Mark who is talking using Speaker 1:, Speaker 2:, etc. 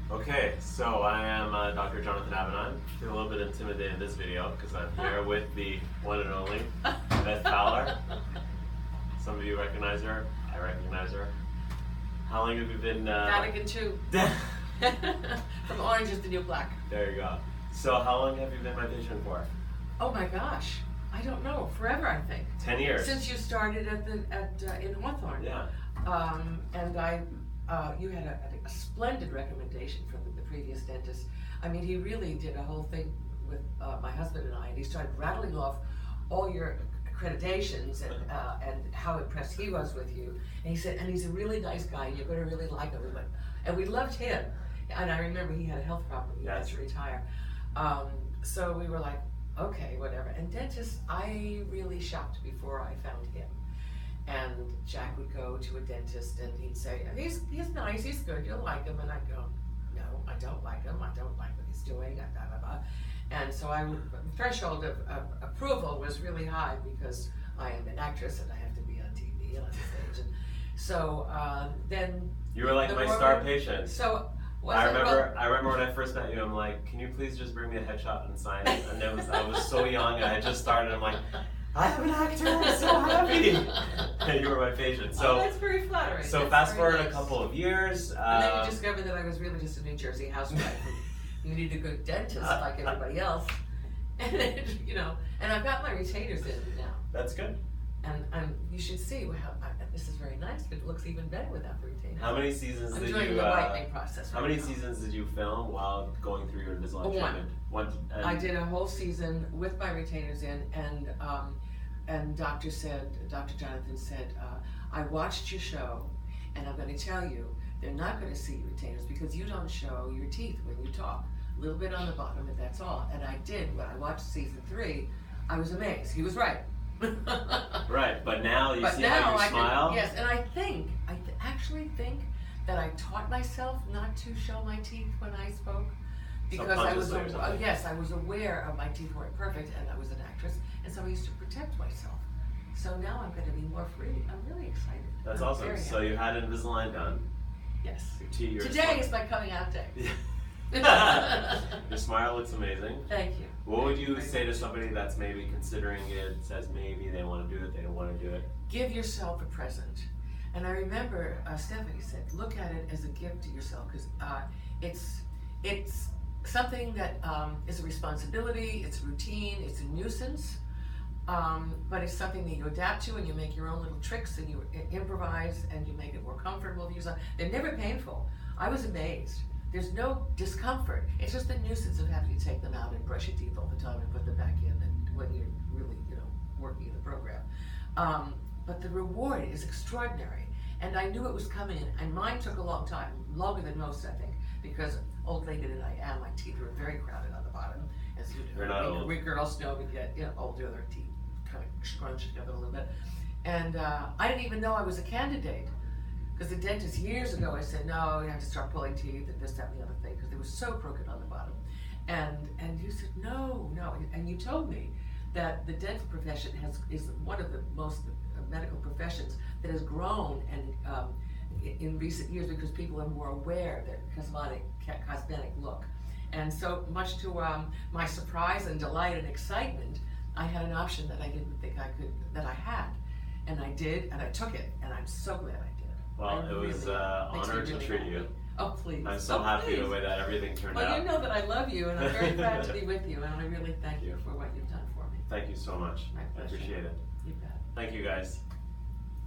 Speaker 1: Okay, so I am Dr. Jonathan Avenant. I feel a little bit intimidated in this video because I'm here with the one and only Beth Fowler. Some of you recognize her. I recognize her. How long have you been?
Speaker 2: Vatican II. From orange is the new black.
Speaker 1: There you go. So how long have you been my patient for?
Speaker 2: Oh my gosh, I don't know. Forever, I think.
Speaker 1: 10 years.
Speaker 2: Since you started in Hawthorne.
Speaker 1: Yeah.
Speaker 2: And you had a splendid recommendation from the previous dentist. I mean, he really did a whole thing with my husband and I, and he started rattling off all your accreditations and how impressed he was with you. And he said, and he's a really nice guy, and you're going to really like him. And we loved him. And I remember he had a health problem. He had to retire. So we were like, okay, whatever. And dentists, I really shopped before I found him. And Jack would go to a dentist and he'd say, he's nice, he's good, you'll like him. And I'd go, no, I don't like him, I don't like what he's doing, blah, blah, blah. And so the threshold of approval was really high because I am an actress and I have to be on TV and on stage. And so then... You were like my star patient. So... I remember when I first met you, I'm like, can you please just bring me a headshot and sign it? And I was so young and I just started, I'm like, I am an actor, I'm so happy. And you were my patient. So that's very flattering.
Speaker 1: So
Speaker 2: that's
Speaker 1: fast forward a couple of years.
Speaker 2: And then you discovered that I was really just a New Jersey housewife. You need a good dentist like everybody else. And and I've got my retainers in now.
Speaker 1: That's good.
Speaker 2: And you should see how this is very nice, but it looks even better without the retainers.
Speaker 1: How many seasons did you?
Speaker 2: The whitening process.
Speaker 1: How many seasons did you film while going through your Invisalign treatment? One.
Speaker 2: I did a whole season with my retainers in, and Dr. Jonathan said, I watched your show, and I'm going to tell you, they're not going to see your retainers because you don't show your teeth when you talk. A little bit on the bottom, and that's all. And I did. When I watched season 3, I was amazed. He was right.
Speaker 1: Right, but now you see how you smile?
Speaker 2: Yes, and I actually think that I taught myself not to show my teeth when I spoke because I was aware of my teeth weren't perfect and I was an actress, and so I used to protect myself. So now I'm going to be more free. I'm really excited.
Speaker 1: That's awesome. So you had Invisalign done.
Speaker 2: Yes.
Speaker 1: Your
Speaker 2: Today is my coming out day.
Speaker 1: Your smile looks amazing.
Speaker 2: Thank you.
Speaker 1: What would you say to somebody that's maybe considering it, says maybe they want to do it, they don't want to do it?
Speaker 2: Give yourself a present. And I remember Stephanie said, look at it as a gift to yourself because it's something that is a responsibility, it's routine, it's a nuisance, but it's something that you adapt to and you make your own little tricks and you improvise and you make it more comfortable to use. They're never painful. I was amazed. There's no discomfort. It's just the nuisance of having to take them out and brush your teeth all the time and put them back in and when you're really, working in the program. But the reward is extraordinary. And I knew it was coming, and mine took a long time, longer than most, I think, because old lady that I am, my teeth were very crowded on the bottom. As we girls know, we get older, their teeth kind of scrunch together a little bit. And I didn't even know I was a candidate. Because the dentist years ago, I said, no, you have to start pulling teeth and this, that, and the other thing, because they were so crooked on the bottom. And you said, no. And you told me that the dental profession is one of the most medical professions that has grown and in recent years because people are more aware of their cosmetic look. And so much to my surprise and delight and excitement, I had an option that I didn't think I could, that I had. And I did, and I took it, and I'm so glad I did.
Speaker 1: Well, it was an honor to treat you.
Speaker 2: Oh, please.
Speaker 1: I'm so happy the way that everything turned out.
Speaker 2: Well, you know that I love you, and I'm very proud to be with you, and I really thank you for what you've done for me.
Speaker 1: Thank you so much.
Speaker 2: My pleasure.
Speaker 1: I appreciate it.
Speaker 2: You bet.
Speaker 1: Thank you, guys.